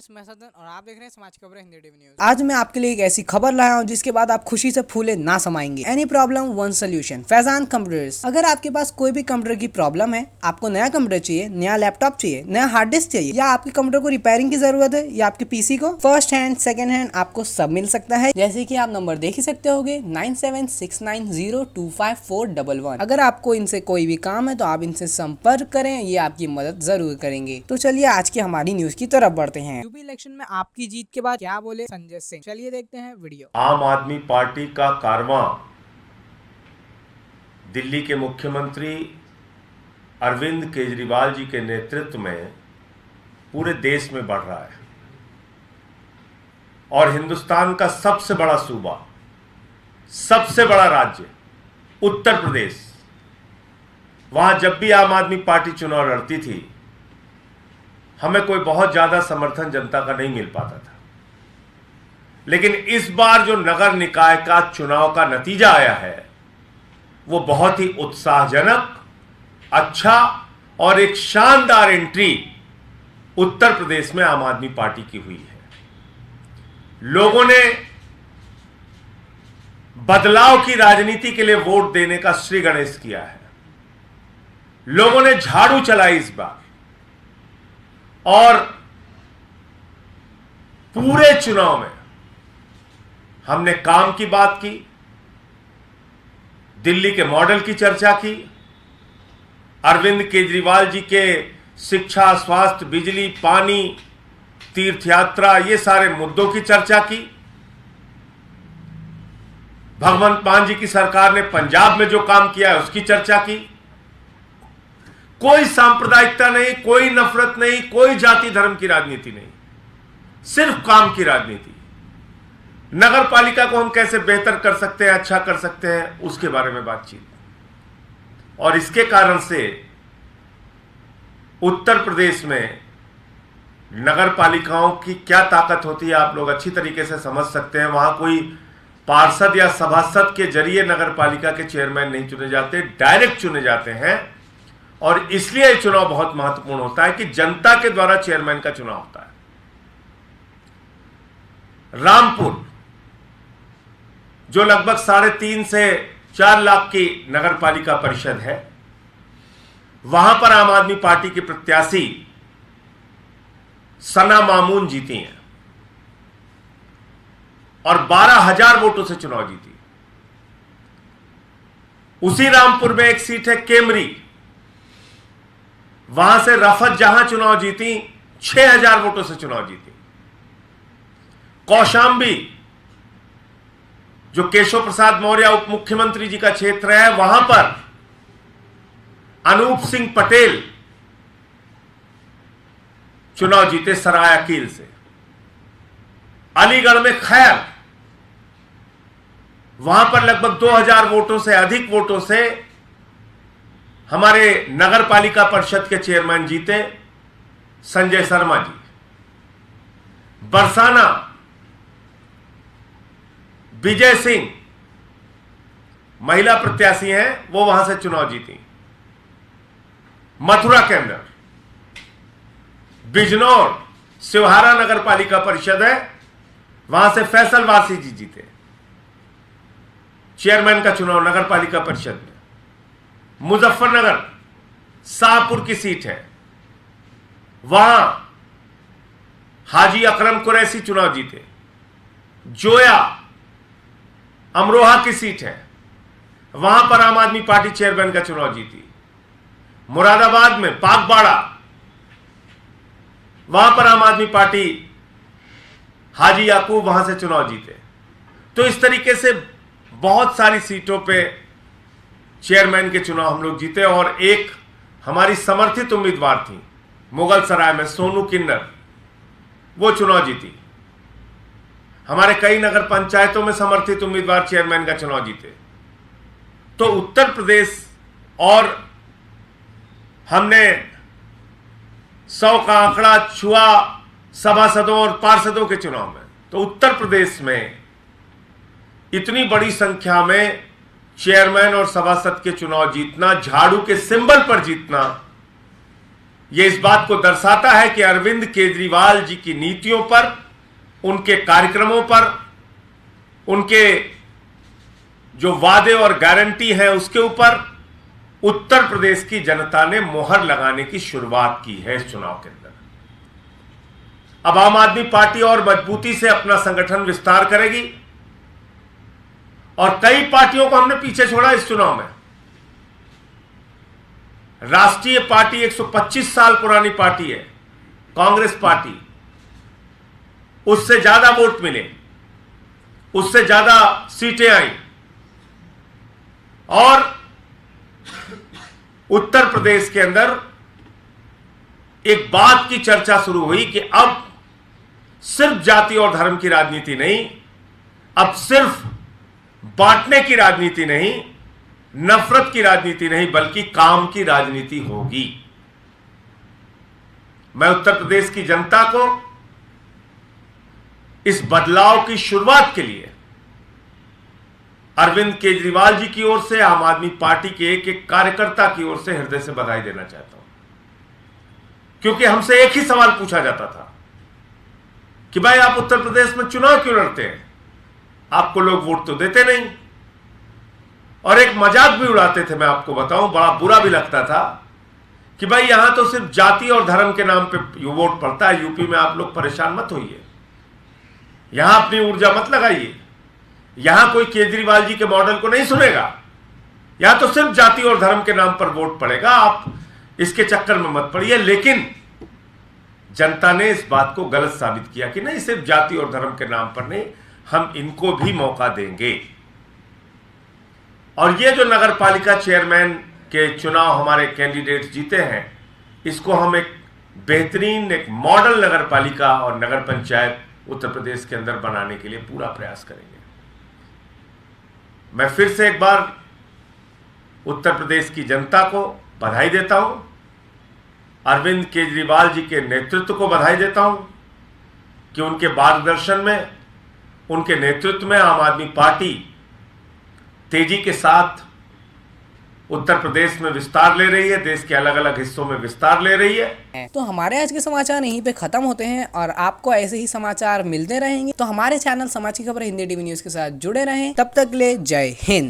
Friends, मैं सदन और आप देख रहे हैं समाज खबर हिंदी टीवी न्यूज। आज मैं आपके लिए एक ऐसी खबर लाया हूं जिसके बाद आप खुशी से फूले ना समाएंगे। Any problem one solution, Faizan computers. अगर आपके पास कोई भी कंप्यूटर की प्रॉब्लम है, आपको नया कंप्यूटर चाहिए, नया लैपटॉप चाहिए, नया हार्ड डिस्क चाहिए, या आपके कंप्यूटर को रिपेयरिंग की जरूरत है, या आपके पीसी को, फर्स्ट हैंड सेकंड हैंड आपको सब मिल सकता है। जैसे कि आप नंबर देख ही सकते होगे 9769025411। अगर आपको इनसे कोई भी काम है तो आप इनसे संपर्क करें, ये आपकी मदद जरूर करेंगे। तो चलिए आज की हमारी न्यूज की तरफ बढ़ते हैं। यूपी इलेक्शन में आपकी जीत के बाद क्या बोले संजय सिंह, चलिए देखते हैं वीडियो। आम आदमी पार्टी का कारवां दिल्ली के मुख्यमंत्री अरविंद केजरीवाल जी के नेतृत्व में पूरे देश में बढ़ रहा है और हिंदुस्तान का सबसे बड़ा सूबा, सबसे बड़ा राज्य उत्तर प्रदेश, वहां जब भी आम आदमी पार्टी चुनाव लड़ती थी हमें कोई बहुत ज्यादा समर्थन जनता का नहीं मिल पाता था। लेकिन इस बार जो नगर निकाय का चुनाव का नतीजा आया है वो बहुत ही उत्साहजनक, अच्छा और एक शानदार एंट्री उत्तर प्रदेश में आम आदमी पार्टी की हुई है। लोगों ने बदलाव की राजनीति के लिए वोट देने का श्री गणेश किया है। लोगों ने झाड़ू चलाई इस बार और पूरे चुनाव में हमने काम की बात की, दिल्ली के मॉडल की चर्चा की, अरविंद केजरीवाल जी के शिक्षा, स्वास्थ्य, बिजली, पानी, तीर्थ यात्रा, ये सारे मुद्दों की चर्चा की। भगवंत मान जी की सरकार ने पंजाब में जो काम किया है उसकी चर्चा की। कोई सांप्रदायिकता नहीं, कोई नफरत नहीं, कोई जाति धर्म की राजनीति नहीं, सिर्फ काम की राजनीति। नगर पालिका को हम कैसे बेहतर कर सकते हैं, अच्छा कर सकते हैं, उसके बारे में बातचीत। और इसके कारण से उत्तर प्रदेश में नगर पालिकाओं की क्या ताकत होती है आप लोग अच्छी तरीके से समझ सकते हैं। वहां कोई पार्षद या सभासद के जरिए नगर पालिका के चेयरमैन नहीं चुने जाते, डायरेक्ट चुने जाते हैं। और इसलिए यह चुनाव बहुत महत्वपूर्ण होता है कि जनता के द्वारा चेयरमैन का चुनाव होता है। रामपुर जो लगभग 3.5 से 4 लाख की नगर पालिका परिषद है, वहां पर आम आदमी पार्टी की प्रत्याशी सना मामून जीती हैं और 12,000 वोटों से चुनाव जीती। उसी रामपुर में एक सीट है केमरी, वहां से रफत जहां चुनाव जीती, 6,000 वोटों से चुनाव जीती। कौशांबी जो केशव प्रसाद मौर्य उप मुख्यमंत्री जी का क्षेत्र है, वहां पर अनूप सिंह पटेल चुनाव जीते सरायकील से। अलीगढ़ में खैर, वहां पर लगभग 2,000 वोटों से अधिक वोटों से हमारे नगर पालिका परिषद के चेयरमैन जीते, संजय शर्मा जी। बरसाना विजय सिंह महिला प्रत्याशी हैं, वो वहां से चुनाव जीती। मथुरा के अंदर बिजनौर सिवहारा नगर पालिका परिषद है, वहां से फैसल वासी जी जीते चेयरमैन का चुनाव नगर पालिका परिषद में। मुजफ्फरनगर शाहपुर की सीट है, वहां हाजी अकरम कुरैशी चुनाव जीते। जोया अमरोहा की सीट है, वहां पर आम आदमी पार्टी चेयरमैन का चुनाव जीती। मुरादाबाद में पाकबाड़ा, वहां पर आम आदमी पार्टी हाजी याकूब वहां से चुनाव जीते। तो इस तरीके से बहुत सारी सीटों पे चेयरमैन के चुनाव हम लोग जीते। और एक हमारी समर्थित उम्मीदवार थी मुगल सराय में, सोनू किन्नर, वो चुनाव जीती। हमारे कई नगर पंचायतों में समर्थित उम्मीदवार चेयरमैन का चुनाव जीते। तो उत्तर प्रदेश, और हमने 100 का आंकड़ा छुआ सभासदों और पार्षदों के चुनाव में। तो उत्तर प्रदेश में इतनी बड़ी संख्या में चेयरमैन और सभासद के चुनाव जीतना, झाड़ू के सिंबल पर जीतना, ये इस बात को दर्शाता है कि अरविंद केजरीवाल जी की नीतियों पर, उनके कार्यक्रमों पर, उनके जो वादे और गारंटी है उसके ऊपर उत्तर प्रदेश की जनता ने मोहर लगाने की शुरुआत की है इस चुनाव के अंदर। अब आम आदमी पार्टी और मजबूती से अपना संगठन विस्तार करेगी और कई पार्टियों को हमने पीछे छोड़ा इस चुनाव में। राष्ट्रीय पार्टी 125 साल पुरानी पार्टी है, कांग्रेस पार्टी, उससे ज्यादा वोट मिले, उससे ज्यादा सीटें आई और उत्तर प्रदेश के अंदर एक बात की चर्चा शुरू हुई कि अब सिर्फ जाति और धर्म की राजनीति नहीं, अब सिर्फ बांटने की राजनीति नहीं, नफरत की राजनीति नहीं, बल्कि काम की राजनीति होगी। मैं उत्तर प्रदेश की जनता को इस बदलाव की शुरुआत के लिए अरविंद केजरीवाल जी की ओर से, आम आदमी पार्टी के एक एक कार्यकर्ता की ओर से हृदय से बधाई देना चाहता हूं। क्योंकि हमसे एक ही सवाल पूछा जाता था कि भाई आप उत्तर प्रदेश में चुनाव क्यों लड़ते हैं, आपको लोग वोट तो देते नहीं। और एक मजाक भी उड़ाते थे, मैं आपको बताऊं, बड़ा बुरा भी लगता था कि भाई यहां तो सिर्फ जाति और धर्म के नाम पे वोट पड़ता है, यूपी में आप लोग परेशान मत होइए, यहां अपनी ऊर्जा मत लगाइए, यहां कोई केजरीवाल जी के मॉडल को नहीं सुनेगा, यहां तो सिर्फ जाति और धर्म के नाम पर वोट पड़ेगा, आप इसके चक्कर में मत पड़िए। लेकिन जनता ने इस बात को गलत साबित किया कि नहीं, सिर्फ जाति और धर्म के नाम पर नहीं, हम इनको भी मौका देंगे। और ये जो नगर पालिका चेयरमैन के चुनाव हमारे कैंडिडेट्स जीते हैं, इसको हम एक बेहतरीन, एक मॉडल नगर पालिका और नगर पंचायत उत्तर प्रदेश के अंदर बनाने के लिए पूरा प्रयास करेंगे। मैं फिर से एक बार उत्तर प्रदेश की जनता को बधाई देता हूं, अरविंद केजरीवाल जी के नेतृत्व को बधाई देता हूं कि उनके मार्गदर्शन में, उनके नेतृत्व में आम आदमी पार्टी तेजी के साथ उत्तर प्रदेश में विस्तार ले रही है, देश के अलग अलग हिस्सों में विस्तार ले रही है। तो हमारे आज के समाचार यहीं पे खत्म होते हैं और आपको ऐसे ही समाचार मिलते रहेंगे। तो हमारे चैनल समाज की खबर हिंदी टीवी न्यूज़ के साथ जुड़े रहें। तब तक ले जय हिंद।